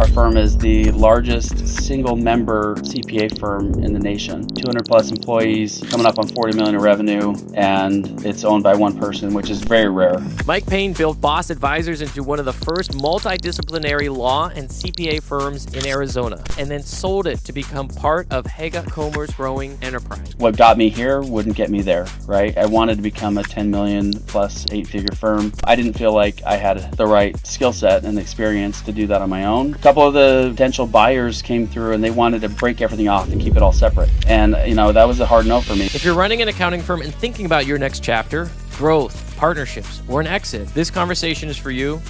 Our firm is the largest single member CPA firm in the nation. 200 plus employees, coming up on 40 million in revenue, and it's owned by one person, which is very rare. Mike Payne built Boss Advisors into one of the first multidisciplinary law and CPA firms in Arizona, and then sold it to become part of Haga Comer's growing enterprise. What got me here wouldn't get me there, right? I wanted to become a 10 million plus 8-figure firm. I didn't feel like I had the right skill set and experience to do that on my own. A couple of the potential buyers came through and they wanted to break everything off and keep it all separate. And that was a hard no for me. If you're running an accounting firm and thinking about your next chapter, growth, partnerships, or an exit, this conversation is for you.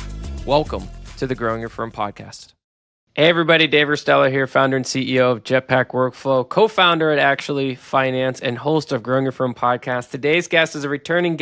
Welcome to the Growing Your Firm podcast. Hey everybody, David Cristello here, founder and CEO of Jetpack Workflow, co-founder at Actually Finance, and host of Growing Your Firm podcast. Today's guest is a returning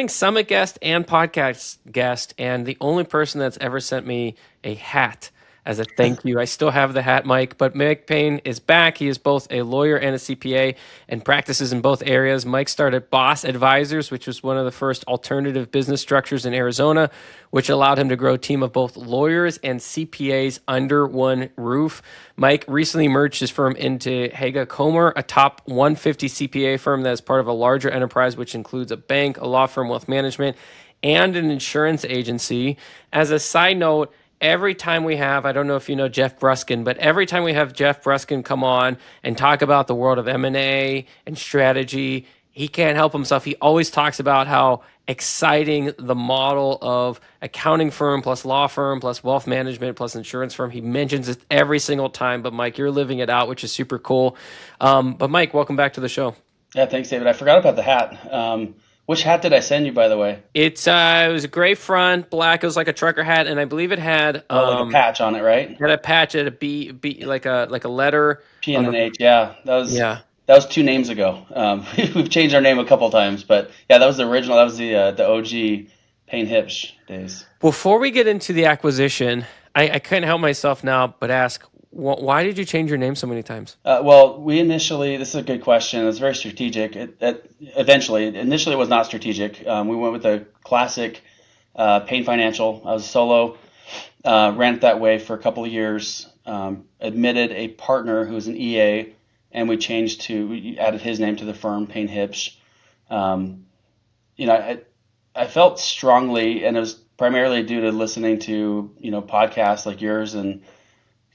summit guest and podcast guest, and the only person that's ever sent me a hat as a thank you. I still have the hat, Mike, but Mike Payne is back. He is both a lawyer and a CPA and practices in both areas. Mike started Boss Advisors, which was one of the first alternative business structures in Arizona, which allowed him to grow a team of both lawyers and CPAs under one roof. Mike recently merged his firm into Haga Comer, a top 150 CPA firm that is part of a larger enterprise, which includes a bank, a law firm, wealth management, and an insurance agency. As a side note, every time we have, I don't know if you know Jeff Bruskin, but every time we have Jeff Bruskin come on and talk about the world of M&A and strategy, he can't help himself. He always talks about how exciting the model of accounting firm plus law firm plus wealth management plus insurance firm. He mentions it every single time, but Mike, you're living it out, which is super cool. But Mike, welcome back to the show. Yeah, thanks, David. I forgot about the hat. Which hat did I send you, by the way? It was a gray front, black. It was like a trucker hat, and I believe it had like a patch on it, right? It had a patch, at a B, like a letter. P and an H. Yeah, that was 2 names ago. We've changed our name a couple times, but yeah, that was the original. That was the OG Payne Hipsch days. Before we get into the acquisition, I couldn't help myself now but ask, why did you change your name so many times? Well, this is a good question. It's very strategic. Initially it was not strategic. We went with the classic Payne Financial. I was solo, ran it that way for a couple of years, admitted a partner who was an EA, and we added his name to the firm, Payne Hipsch. I felt strongly, and it was primarily due to listening to, podcasts like yours and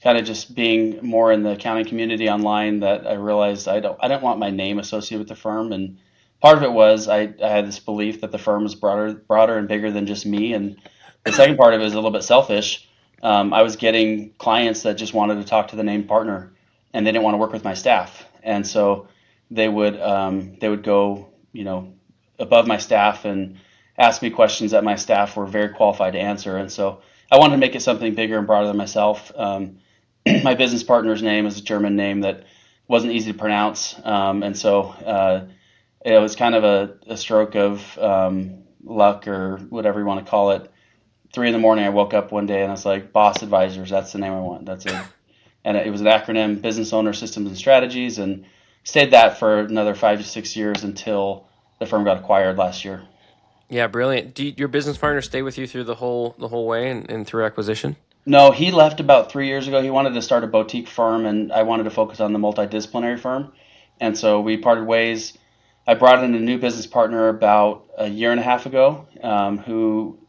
kind of just being more in the accounting community online, that I realized I don't want my name associated with the firm. And part of it was I had this belief that the firm was broader and bigger than just me. And the second part of it is a little bit selfish. I was getting clients that just wanted to talk to the named partner, and they didn't want to work with my staff. And so they would go, above my staff and ask me questions that my staff were very qualified to answer. And so I wanted to make it something bigger and broader than myself. My business partner's name is a German name that wasn't easy to pronounce. And so it was kind of a stroke of luck, or whatever you want to call it. 3 a.m, I woke up one day and I was like, Boss Advisors, that's the name I want. That's it. And it was an acronym, Business Owner Systems and Strategies, and stayed that for another 5 to 6 years until the firm got acquired last year. Yeah, brilliant. Did your business partner stay with you through the whole way and through acquisition? No, he left about 3 years ago. He wanted to start a boutique firm, and I wanted to focus on the multidisciplinary firm. And so we parted ways. I brought in a new business partner about a year and a half ago, who,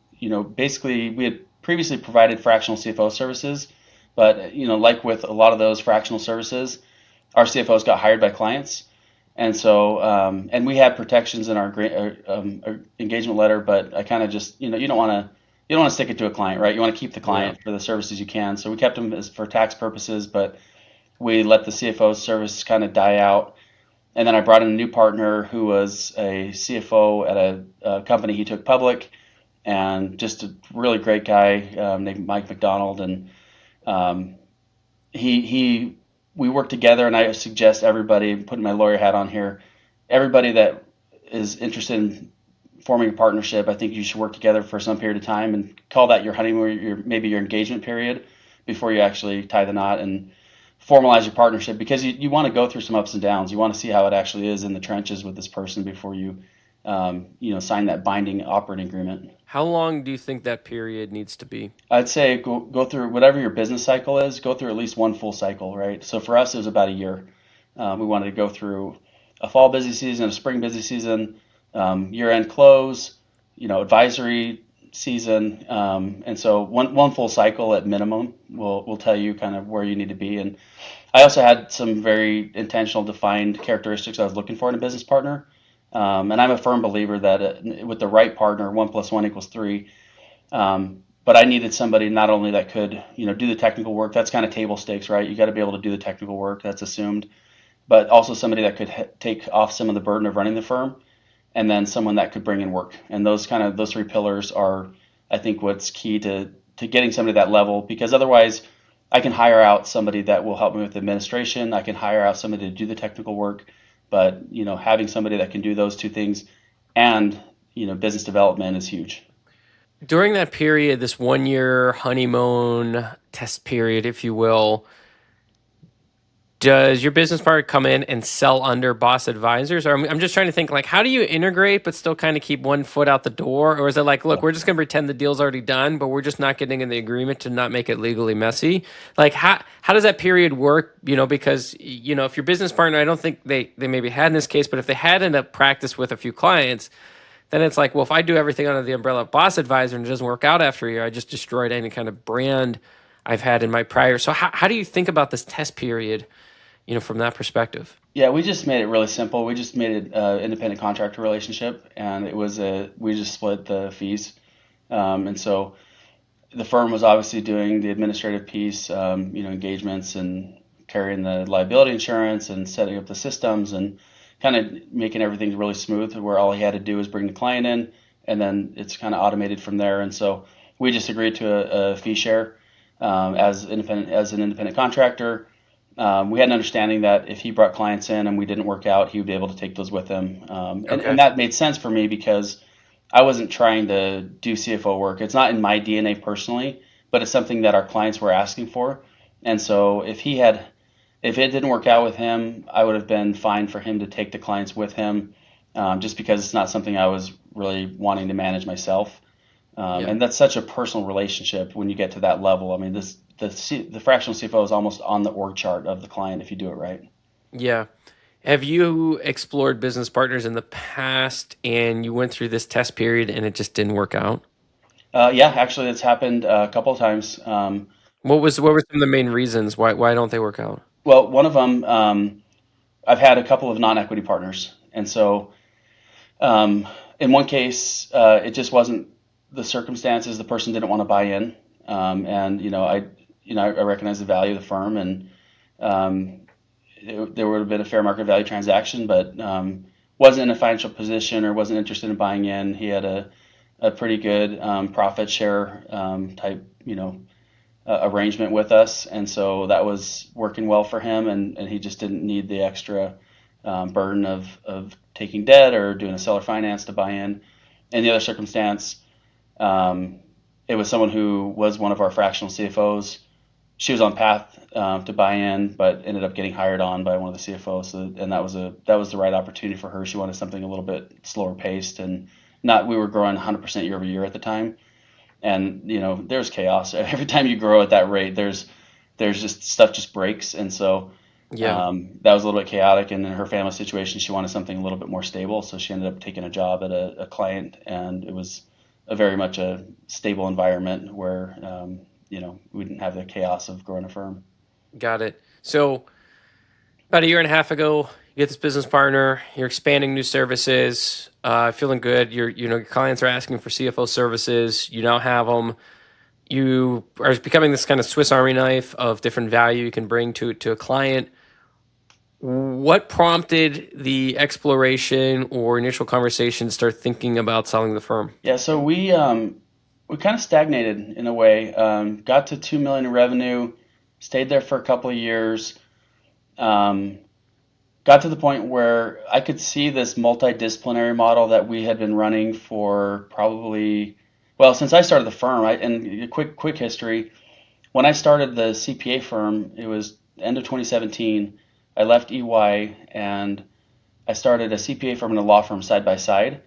basically we had previously provided fractional CFO services, but, like with a lot of those fractional services, our CFOs got hired by clients. And so, and we had protections in our engagement letter, but I kind of just, you don't want to stick it to a client, right? You want to keep the client for the services you can. So we kept them for tax purposes, but we let the CFO service kind of die out. And then I brought in a new partner who was a CFO at a company he took public, and just a really great guy named Mike McDonald. And we work together, and I suggest everybody, putting my lawyer hat on here, everybody that is interested in forming a partnership, I think you should work together for some period of time and call that your honeymoon, maybe your engagement period, before you actually tie the knot and formalize your partnership, because you want to go through some ups and downs. You want to see how it actually is in the trenches with this person before you sign that binding operating agreement. How long do you think that period needs to be? I'd say go through whatever your business cycle is, go through at least one full cycle, right? So for us, it was about a year. We wanted to go through a fall busy season, a spring busy season, year-end close, advisory season, and so one full cycle at minimum will tell you kind of where you need to be. And I also had some very intentional, defined characteristics I was looking for in a business partner. And I'm a firm believer that with the right partner, 1+1=3. But I needed somebody not only that could, do the technical work. That's kind of table stakes, right? You got to be able to do the technical work. That's assumed. But also somebody that could take off some of the burden of running the firm, and then someone that could bring in work. And those three pillars are, I think, what's key to getting somebody at that level. Because otherwise, I can hire out somebody that will help me with administration. I can hire out somebody to do the technical work. But having somebody that can do those two things and business development is huge. During that period, this 1 year honeymoon test period, if you will, does your business partner come in and sell under boss advisors? Or I'm just trying to think, like, how do you integrate but still kind of keep one foot out the door? Or is it like, look, we're just going to pretend the deal's already done, but we're just not getting in the agreement to not make it legally messy? Like, how does that period work? Because, if your business partner, I don't think they maybe had in this case, but if they had in a practice with a few clients, then it's like, well, if I do everything under the umbrella of boss advisor and it doesn't work out after a year, I just destroyed any kind of brand I've had in my prior. So how do you think about this test period, from that perspective? Yeah, we just made it really simple. We just made it independent contractor relationship, and we just split the fees. And so the firm was obviously doing the administrative piece, engagements and carrying the liability insurance and setting up the systems and kind of making everything really smooth, where all he had to do was bring the client in, and then it's kind of automated from there. And so we just agreed to a fee share as an independent contractor. We had an understanding that if he brought clients in and we didn't work out, he would be able to take those with him. And that made sense for me because I wasn't trying to do CFO work. It's not in my DNA personally, but it's something that our clients were asking for. And so if it didn't work out with him, I would have been fine for him to take the clients with him, just because it's not something I was really wanting to manage myself. And that's such a personal relationship when you get to that level. I mean, the fractional CFO is almost on the org chart of the client if you do it right. Yeah. Have you explored business partners in the past and you went through this test period and it just didn't work out? Yeah, actually, it's happened a couple of times. What were some of the main reasons why don't they work out? Well, one of them, I've had a couple of non-equity partners, and so in one case, it just wasn't the circumstances. The person didn't want to buy in, and I recognize the value of the firm, and there would have been a fair market value transaction, but wasn't in a financial position or wasn't interested in buying in. He had a pretty good profit share type, arrangement with us, and so that was working well for him, and he just didn't need the extra burden of taking debt or doing a seller finance to buy in. In the other circumstance, it was someone who was one of our fractional CFOs. She was on path to buy in, but ended up getting hired on by one of the CFOs. And that was the right opportunity for her. She wanted something a little bit slower paced, and we were growing 100% year over year at the time. And there's chaos every time you grow at that rate. There's just stuff just breaks, and so that was a little bit chaotic. And in her family situation, she wanted something a little bit more stable, so she ended up taking a job at a client, and it was very much a stable environment where we didn't have the chaos of growing a firm. Got it. So about a year and a half ago, you get this business partner, you're expanding new services, feeling good. Your clients are asking for CFO services. You now have them. You are becoming this kind of Swiss Army knife of different value you can bring to a client. What prompted the exploration or initial conversation to start thinking about selling the firm? Yeah, so we kind of stagnated in a way. Got to $2 million in revenue, stayed there for a couple of years. Got to the point where I could see this multidisciplinary model that we had been running for probably, since I started the firm. And a quick history. When I started the CPA firm, it was end of 2017. I left EY and I started a CPA firm and a law firm side by side.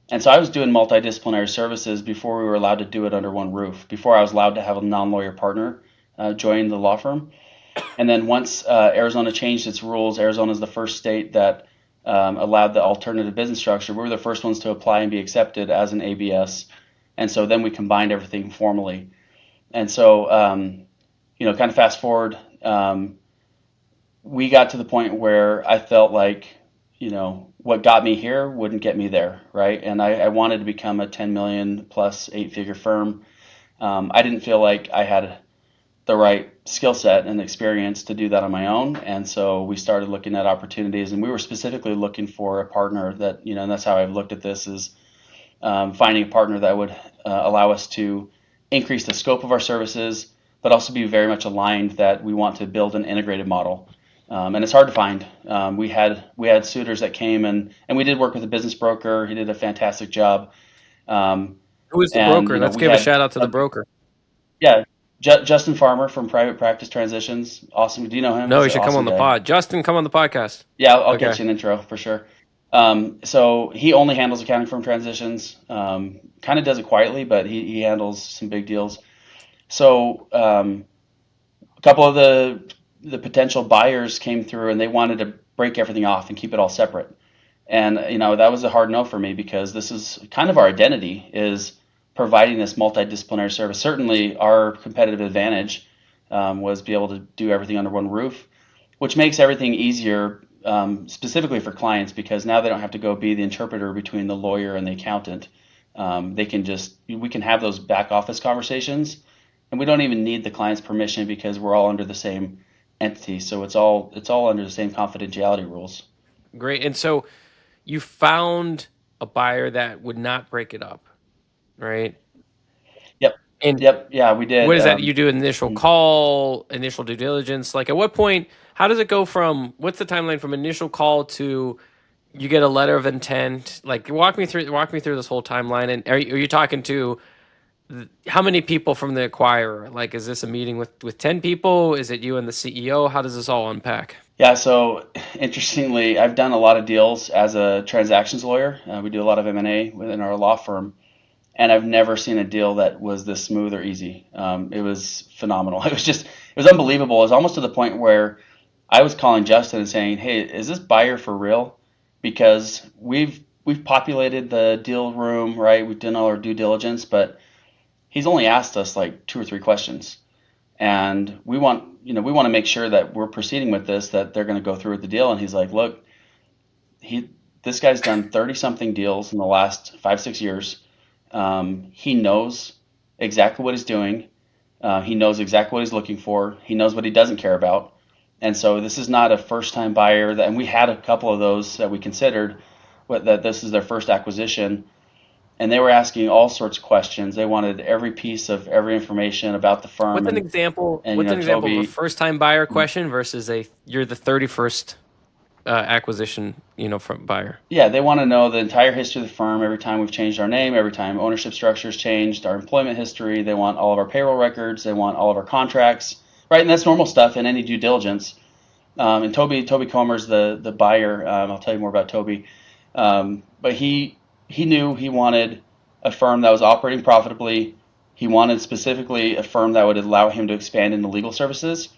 And so I was doing multidisciplinary services before we were allowed to do it under one roof, before I was allowed to have a non-lawyer partner join the law firm. And then once Arizona changed its rules, Arizona is the first state that allowed the alternative business structure. We were the first ones to apply and be accepted as an ABS. And so then we combined everything formally. And so, kind of fast forward, we got to the point where I felt like, what got me here wouldn't get me there, right? And I wanted to become a 10 million plus 8-figure firm. I didn't feel like I had the right skill set and experience to do that on my own. And so we started looking at opportunities, and we were specifically looking for a partner that, and that's how I've looked at this, is finding a partner that would allow us to increase the scope of our services, but also be very much aligned that we want to build an integrated model. And it's hard to find. We had suitors that came, and we did work with a business broker. He did a fantastic job. Who is the broker? Let's give a shout out to the broker. Yeah, Justin Farmer from Private Practice Transitions. Awesome. Do you know him? No, he should come on the pod. Justin, come on the podcast. Yeah, I'll get you an intro for sure. So he only handles accounting firm transitions. Kind of does it quietly, but he handles some big deals. So a couple of the potential buyers came through, and they wanted to break everything off and keep it all separate. And that was a hard no for me, because this is kind of our identity, is providing this multidisciplinary service. Certainly our competitive advantage was be able to do everything under one roof, which makes everything easier, specifically for clients, because now they don't have to go be the interpreter between the lawyer and the accountant. We can have those back office conversations, and we don't even need the client's permission, because we're all under the same entity. So it's all under the same confidentiality rules. Great. And so you found a buyer that would not break it up, right? Yep. Yeah, we did. What is that? You do an initial call, initial due diligence. Like, at what point, how does it go from, what's the timeline from initial call to you get a letter of intent? Like, walk me through this whole timeline. And are you talking to how many people from the acquirer? Like, is this a meeting with 10 people? Is it you and the CEO? How does this all unpack? Yeah, so interestingly, I've done a lot of deals as a transactions lawyer. We do a lot of M&A within our law firm, and I've never seen a deal that was this smooth or easy. It was phenomenal. It was unbelievable. It was almost to the point where I was calling Justin and saying, "Hey, is this buyer for real?" Because we've populated the deal room, right? We've done all our due diligence, but he's only asked us like 2 or 3 questions, and we want to make sure that we're proceeding with this, that they're going to go through with the deal. And he's like, "Look, this guy's done 30-something deals in the last 5-6 years. He knows exactly what he's doing. He knows exactly what he's looking for. He knows what he doesn't care about. And so this is not a first-time buyer." And we had a couple of those that we considered, that this is their first acquisition. And they were asking all sorts of questions. They wanted every piece of every information about the firm. What's an example of a first-time buyer question versus you're the 31st acquisition, from buyer? Yeah, they want to know the entire history of the firm, every time we've changed our name, every time ownership structure's changed, our employment history. They want all of our payroll records. They want all of our contracts, right? And that's normal stuff in any due diligence. And Toby Comer's the buyer. I'll tell you more about Toby. But he knew he wanted a firm that was operating profitably. He wanted specifically a firm that would allow him to expand into legal services.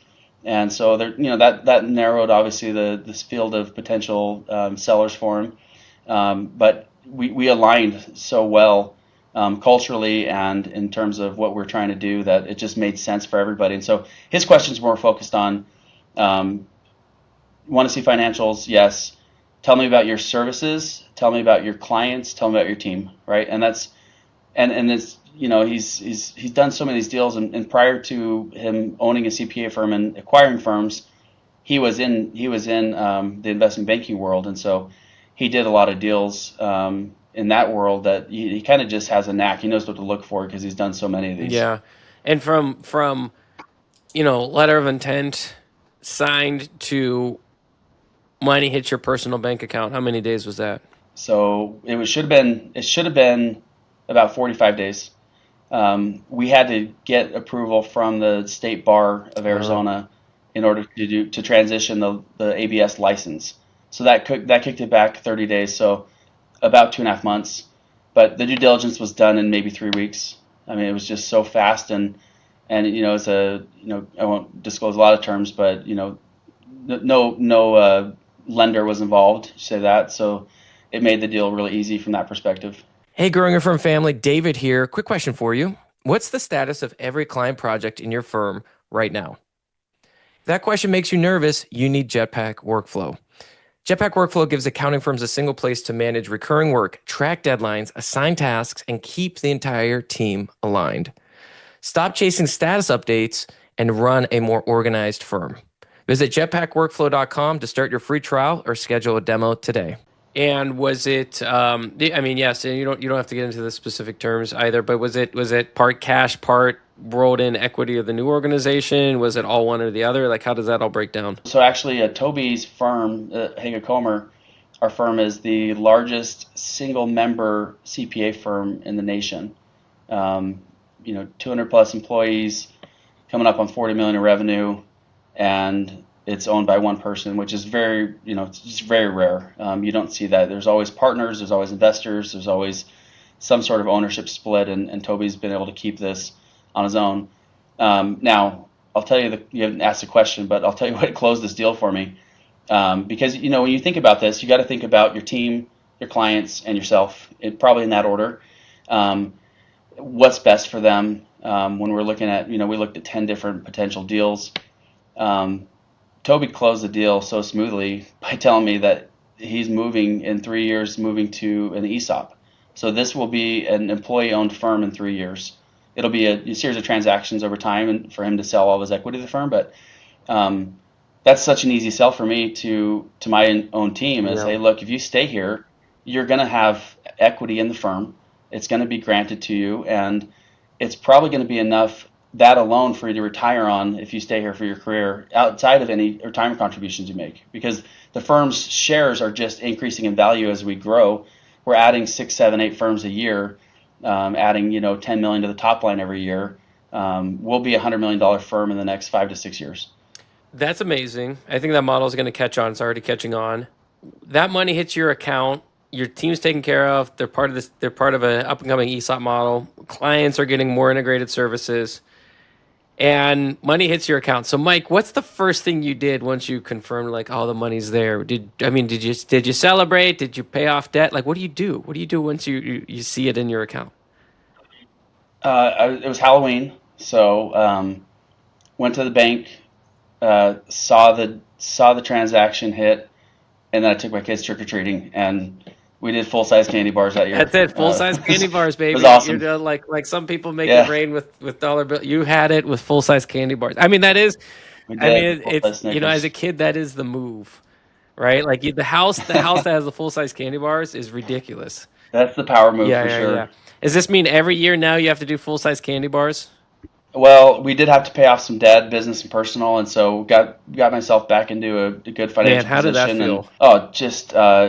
And so there, that narrowed obviously this field of potential sellers for him. But we aligned so well culturally and in terms of what we're trying to do, that it just made sense for everybody. And so his questions were focused on, want to see financials? Yes. Tell me about your services. Tell me about your clients. Tell me about your team, right? And that's, and it's, he's done so many of these deals, and prior to him owning a CPA firm and acquiring firms, he was in the investment banking world, and so he did a lot of deals in that world, that he kind of just has a knack. He knows what to look for because he's done so many of these. Yeah, and from letter of intent signed to money hits your personal bank account, how many days was that? So it should have been about 45 days. We had to get approval from the state bar of Arizona in order to transition the ABS license. So that kicked it back 30 days. So about 2.5 months. but the due diligence was done in maybe 3 weeks. I mean, it was just so fast, and as a, I won't disclose a lot of terms, but no lender was involved, say that, so it made the deal really easy from that perspective. Hey, Growing Your Firm family, David here. Quick question for you. What's the status of every client project in your firm right now? If that question makes you nervous, you need Jetpack Workflow. Jetpack Workflow gives accounting firms a single place to manage recurring work, track deadlines, assign tasks, and keep the entire team aligned. Stop chasing status updates and run a more organized firm. Visit jetpackworkflow.com to start your free trial or schedule a demo today. And was it? I mean, yes. And you don't have to get into the specific terms either. But was it part cash, part rolled in equity of the new organization? Was it all one or the other? Like, how does that all break down? So actually, Toby's firm, Hager Comer, our firm is the largest single member CPA firm in the nation. 200 plus employees, coming up on 40 million in revenue, and it's owned by one person, which is very, it's just very rare. You don't see that. There's always partners, there's always investors, there's always some sort of ownership split, and Toby's been able to keep this on his own. Now, I'll tell you, you haven't asked a question, but I'll tell you what closed this deal for me. Because, when you think about this, you got to think about your team, your clients, and yourself, probably in that order. What's best for them. When we're looking at, we looked at 10 different potential deals. Toby closed the deal so smoothly by telling me that he's moving in 3 years, moving to an ESOP. So this will be an employee-owned firm in 3 years. It'll be a series of transactions over time and for him to sell all of his equity to the firm. But that's such an easy sell for me to my own team is, hey, look, if you stay here, you're going to have equity in the firm. It's going to be granted to you, and it's probably going to be enough, that alone, for you to retire on if you stay here for your career, outside of any retirement contributions you make, because the firm's shares are just increasing in value as we grow. We're adding 6, 7, 8 firms a year, adding 10 million to the top line every year. We'll be $100 million firm in the next 5 to 6 years. That's amazing. I think that model is going to catch on. It's already catching on. That money hits your account. Your team's taken care of. They're part of this. They're part of an up and coming ESOP model. Clients are getting more integrated services, and money hits your account. So, Mike, what's the first thing you did once you confirmed, like, oh, the money's there? Did you celebrate? Did you pay off debt? Like, what do you do? What do you do once you see it in your account? It was Halloween, so went to the bank, saw the transaction hit, and then I took my kids trick or treating, and we did full size candy bars that year. That's it, full size candy bars, baby. It was awesome. You're doing like some people make it rain with dollar bill. You had it with full size candy bars. I mean, that is. It's as a kid, that is the move, right? Like the house that has the full size candy bars is ridiculous. That's the power move for sure. Yeah. Does this mean every year now you have to do full size candy bars? Well, we did have to pay off some debt, business and personal, and so got myself back into a good financial position. How did that feel?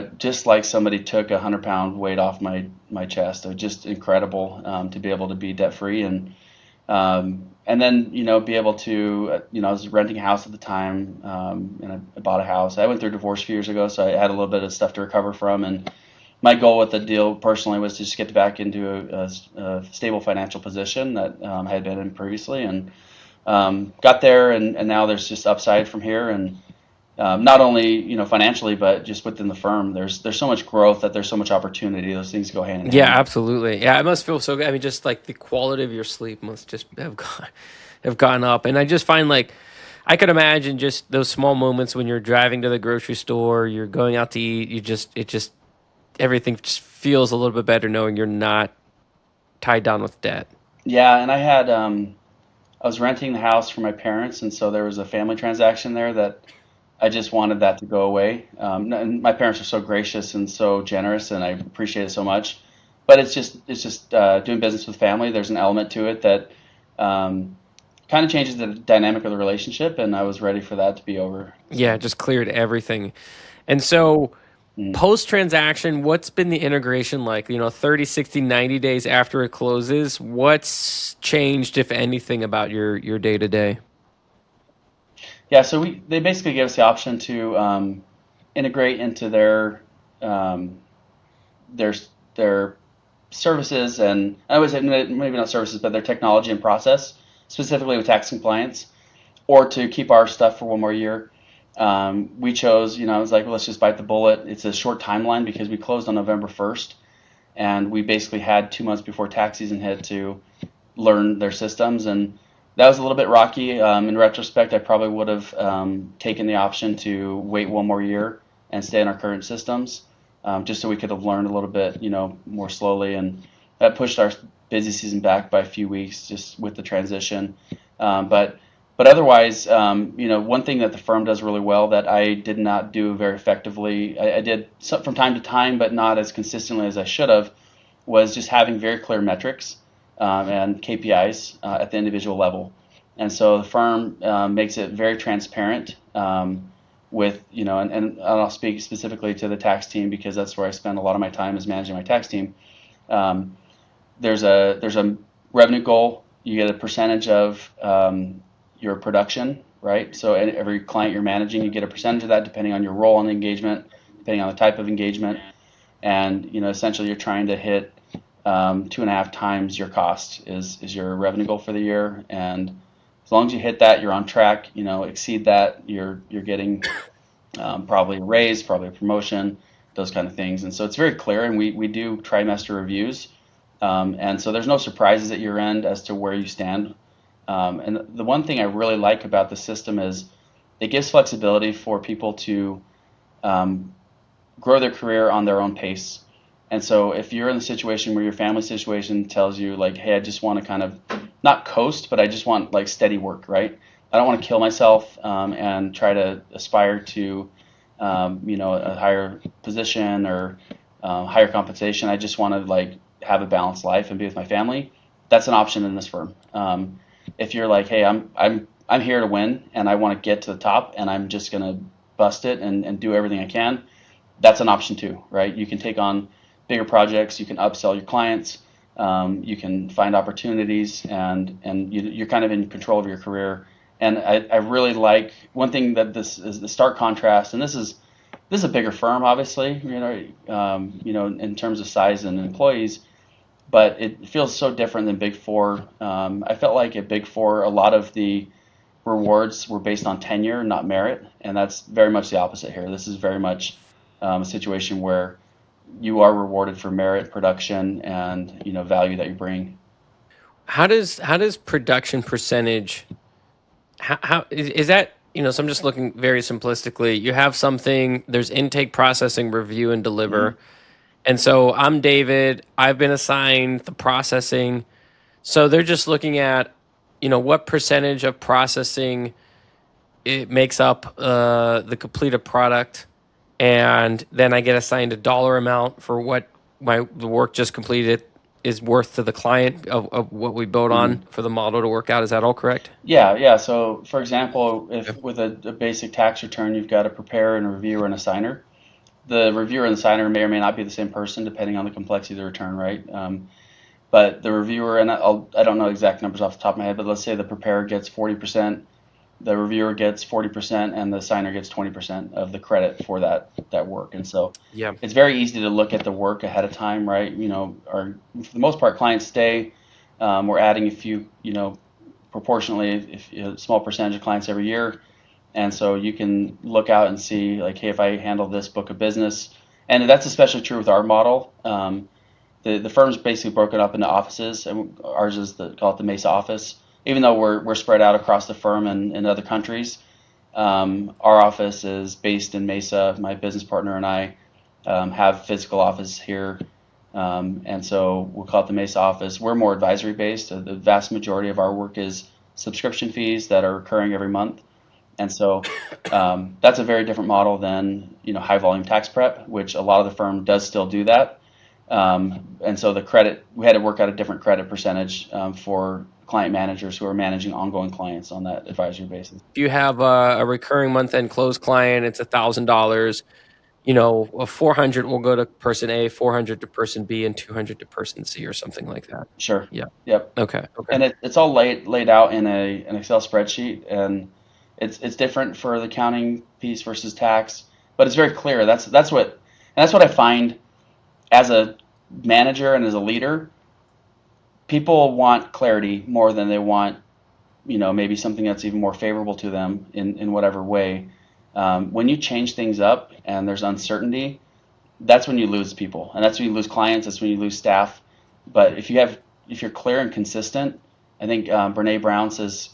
And, just like somebody took 100-pound weight off my chest. It was just incredible to be able to be debt free and then be able to I was renting a house at the time and I bought a house. I went through a divorce a few years ago, so I had a little bit of stuff to recover from, and my goal with the deal personally was to just get back into a stable financial position that I had been in previously, and got there, and now there's just upside from here, and not only financially, but just within the firm. There's so much growth that there's so much opportunity. Those things go hand in hand. Yeah, absolutely. Yeah, it must feel so good. I mean, just like the quality of your sleep must just have gone up, and I just find like I could imagine just those small moments when you're driving to the grocery store, you're going out to eat, everything just feels a little bit better knowing you're not tied down with debt. Yeah, and I had I was renting the house for my parents, and so there was a family transaction there that I just wanted that to go away. And my parents are so gracious and so generous, and I appreciate it so much. But it's just doing business with family. There's an element to it that kind of changes the dynamic of the relationship, and I was ready for that to be over. Yeah, it just cleared everything. And so post-transaction, what's been the integration like? 30, 60, 90 days after it closes, what's changed, if anything, about your day-to-day? Yeah, so they basically gave us the option to integrate into their services, and I would say maybe not services, but their technology and process, specifically with tax compliance, or to keep our stuff for one more year. We chose, I was like, well, let's just bite the bullet. It's a short timeline because we closed on November 1st, and we basically had 2 months before tax season hit to learn their systems, and that was a little bit rocky. In retrospect, I probably would have taken the option to wait one more year and stay in our current systems, just so we could have learned a little bit, more slowly, and that pushed our busy season back by a few weeks just with the transition. But otherwise, one thing that the firm does really well that I did not do very effectively, I did from time to time, but not as consistently as I should have, was just having very clear metrics and KPIs at the individual level. And so the firm makes it very transparent with, and I'll speak specifically to the tax team because that's where I spend a lot of my time is managing my tax team. There's a revenue goal. You get a percentage of your production, right? So every client you're managing, you get a percentage of that depending on your role in the engagement, depending on the type of engagement. And, essentially you're trying to hit 2.5 times your cost is your revenue goal for the year. And as long as you hit that, you're on track, exceed that, you're getting probably a raise, probably a promotion, those kind of things. And so it's very clear, and we do trimester reviews. And so there's no surprises at year end as to where you stand. And the one thing I really like about the system is it gives flexibility for people to grow their career on their own pace. And so if you're in the situation where your family situation tells you like, hey, I just want to kind of not coast, but I just want like steady work, right? I don't want to kill myself and try to aspire to, a higher position or higher compensation. I just want to like have a balanced life and be with my family. That's an option in this firm. If you're like, hey, I'm here to win and I want to get to the top and I'm just going to bust it and do everything I can, that's an option too, right? You can take on bigger projects, you can upsell your clients, you can find opportunities, and you're kind of in control of your career. And I really like one thing that this is the stark contrast, and this is a bigger firm, obviously, in terms of size and employees, but it feels so different than Big Four. I felt like at Big Four, a lot of the rewards were based on tenure, not merit, and that's very much the opposite here. This is very much a situation where you are rewarded for merit, production, and value that you bring. How does production percentage? How is that? So I'm just looking very simplistically. You have something. There's intake, processing, review, and deliver. Mm-hmm. And so I'm David. I've been assigned the processing. So they're just looking at, what percentage of processing it makes up the completed product. And then I get assigned a dollar amount for what the work just completed is worth to the client of what we built on for the model to work out. Is that all correct? Yeah. So, for example, if with a basic tax return, you've got a preparer and a reviewer and a signer. The reviewer and the signer may or may not be the same person depending on the complexity of the return, right? But the reviewer, and I don't know exact numbers off the top of my head, but let's say the preparer gets 40%, the reviewer gets 40%, and the signer gets 20% of the credit for that work. And so it's very easy to look at the work ahead of time, right? For the most part, clients stay. We're adding a few, proportionally, a small percentage of clients every year. And so you can look out and see, like, hey, if I handle this book of business, and that's especially true with our model. The firm's basically broken up into offices, and ours is call it the Mesa office. Even though we're spread out across the firm and in other countries, our office is based in Mesa. My business partner and I have physical office here, and so we'll call it the Mesa office. We're more advisory based. The vast majority of our work is subscription fees that are recurring every month. And so that's a very different model than high volume tax prep, which a lot of the firm does still do that. And so we had to work out a different credit percentage for client managers who are managing ongoing clients on that advisory basis. If you have a recurring month-end close client, it's $1,000. A 400 will go to person A, 400 to person B, and 200 to person C, or something like that. Sure. Yeah. Yep. Okay. And it's all laid out in an Excel spreadsheet, and it's different for the accounting piece versus tax, but it's very clear. That's what I find as a manager and as a leader, people want clarity more than they want, maybe something that's even more favorable to them in whatever way. When you change things up and there's uncertainty, that's when you lose people, and that's when you lose clients. That's when you lose staff. But if you're clear and consistent, I think Brene Brown says,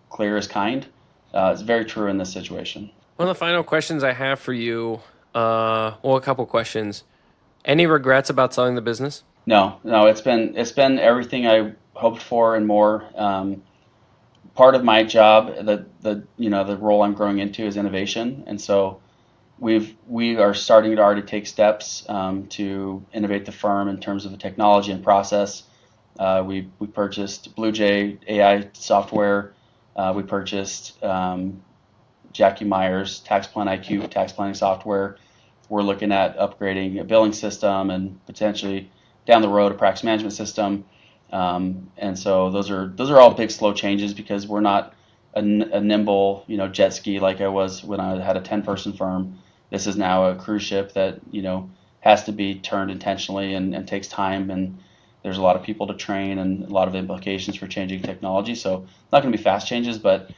clear is kind. It's very true in this situation. One of the final questions I have for you, a couple questions. Any regrets about selling the business? No, it's been everything I hoped for and more. Part of my job, the role I'm growing into is innovation, and so we are starting to already take steps to innovate the firm in terms of the technology and process. We purchased Blue Jay AI software. We purchased Jackie Myers Tax Plan IQ tax planning software. We're looking at upgrading a billing system and potentially down the road a practice management system. And so those are all big slow changes because we're not a nimble jet ski like I was when I had a 10-person firm. This is now a cruise ship that has to be turned intentionally and takes time, and there's a lot of people to train and a lot of implications for changing technology. So not going to be fast changes, but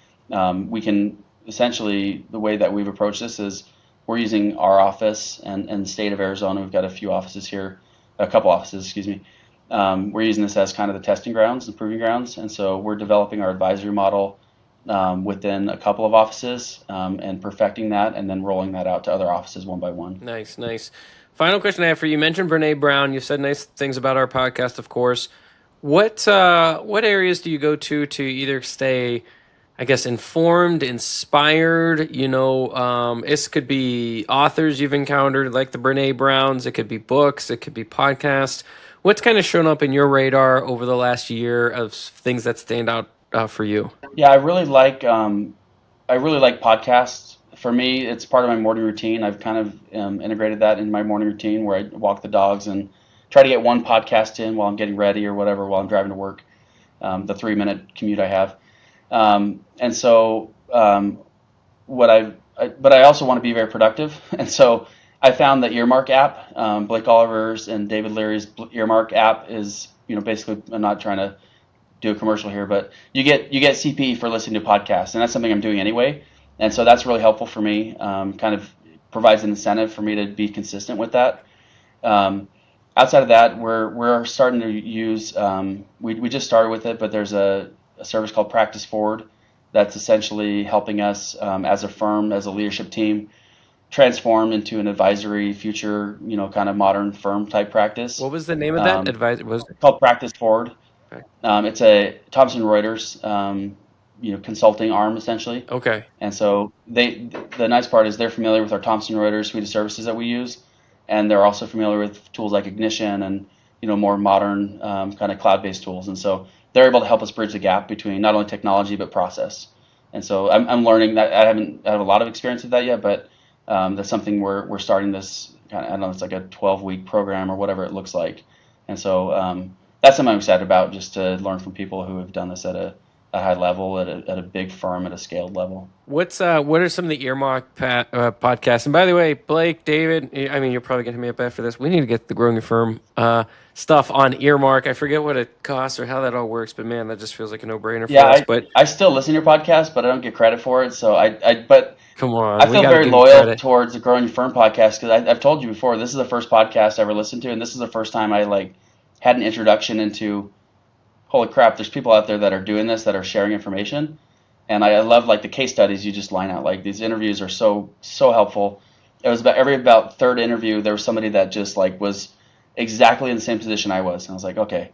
we can essentially, the way that we've approached this is we're using our office and the state of Arizona. We've got a couple offices, excuse me. We're using this as kind of the testing grounds, the proving grounds, and so we're developing our advisory model within a couple of offices and perfecting that, and then rolling that out to other offices one by one. Nice. Final question I have for you. You mentioned Brene Brown. You said nice things about our podcast, of course. What areas do you go to either stay, I guess, informed, inspired? This could be authors you've encountered, like the Brene Browns. It could be books. It could be podcasts. What's kind of shown up in your radar over the last year of things that stand out for you? Yeah, I really like podcasts. For me, it's part of my morning routine. I've kind of integrated that in my morning routine where I walk the dogs and try to get one podcast in while I'm getting ready or whatever while I'm driving to work. The 3-minute commute I have. And so but I also want to be very productive. And so I found the Earmark app, Blake Oliver's and David Leary's Earmark app is, basically, I'm not trying to do a commercial here, but you get CPE for listening to podcasts, and that's something I'm doing anyway. And so that's really helpful for me, kind of provides an incentive for me to be consistent with that. Outside of that, we're starting to use, we just started with it, but there's a service called Practice Forward that's essentially helping us as a firm, as a leadership team, transform into an advisory future, kind of modern firm type practice. What was the name of that? It's called Practice Forward. Okay. It's a Thomson Reuters, consulting arm essentially. Okay. And so the nice part is they're familiar with our Thomson Reuters suite of services that we use, and they're also familiar with tools like Ignition and more modern kind of cloud-based tools. And so they're able to help us bridge the gap between not only technology but process. And so I'm learning that. I have a lot of experience with that yet, but that's something we're starting this kind of, I don't know, it's like a 12-week program or whatever it looks like. And so that's something I'm excited about, just to learn from people who have done this at a high level, at a big firm, at a scaled level. What are some of the Earmark podcasts? And by the way, Blake, David, I mean, you're probably going to hit me up after this. We need to get the Growing Your Firm stuff on Earmark. I forget what it costs or how that all works, but man, that just feels like a no-brainer for us. But I still listen to your podcast, but I don't get credit for it. So but come on, I feel very loyal towards the Growing Your Firm podcast because I've told you before, this is the first podcast I ever listened to, and this is the first time I had an introduction into, holy crap, there's people out there that are doing this, that are sharing information. And I love the case studies you just line out. These interviews are so helpful. It was about third interview, there was somebody that just was exactly in the same position I was. And I was like, okay,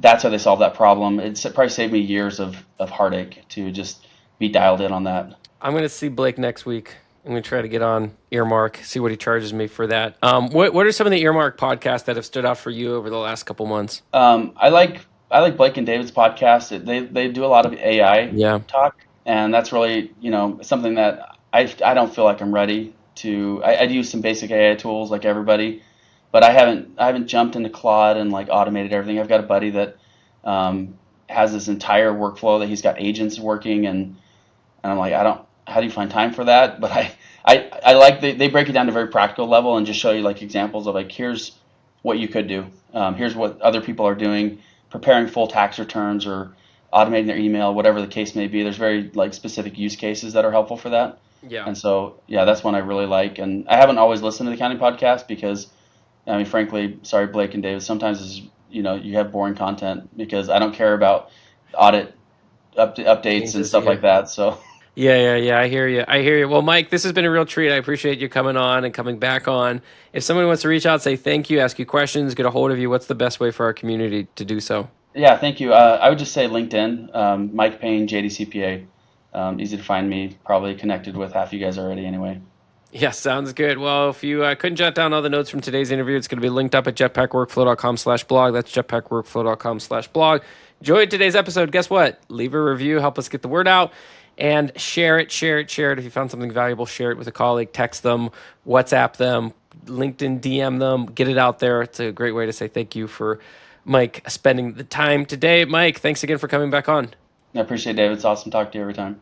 that's how they solved that problem. It probably saved me years of heartache to just be dialed in on that. I'm going to see Blake next week. I'm going to try to get on Earmark, see what he charges me for that. What are some of the Earmark podcasts that have stood out for you over the last couple months? I like Blake and David's podcast. They do a lot of AI talk, and that's really something that I don't feel like I'm ready to. I use some basic AI tools like everybody, but I haven't jumped into Claude and automated everything. I've got a buddy that has this entire workflow that he's got agents working, and I'm like, how do you find time for that? But I like they break it down to a very practical level and just show you examples of here's what you could do. Here's what other people are doing, preparing full tax returns or automating their email, whatever the case may be. There's very like specific use cases that are helpful for that. Yeah. And so, yeah, that's one I really like. And I haven't always listened to the accounting podcast because, I mean, frankly, sorry, Blake and David, sometimes it's, you have boring content because I don't care about audit updates and stuff like that. So. Yeah. I hear you. Well, Mike, this has been a real treat. I appreciate you coming on and coming back on. If someone wants to reach out, say thank you, ask you questions, get a hold of you, what's the best way for our community to do so? Yeah, thank you. I would just say LinkedIn, Mike Payne, JD CPA. Easy to find me. Probably connected with half you guys already anyway. Yeah, sounds good. Well, if you couldn't jot down all the notes from today's interview, it's going to be linked up at jetpackworkflow.com/blog. That's jetpackworkflow.com/blog. Enjoyed today's episode. Guess what? Leave a review. Help us get the word out. And share it. If you found something valuable, share it with a colleague. Text them, WhatsApp them, LinkedIn DM them. Get it out there. It's a great way to say thank you for Mike spending the time today. Mike, thanks again for coming back on. I appreciate it, David. It's awesome talking to you every time.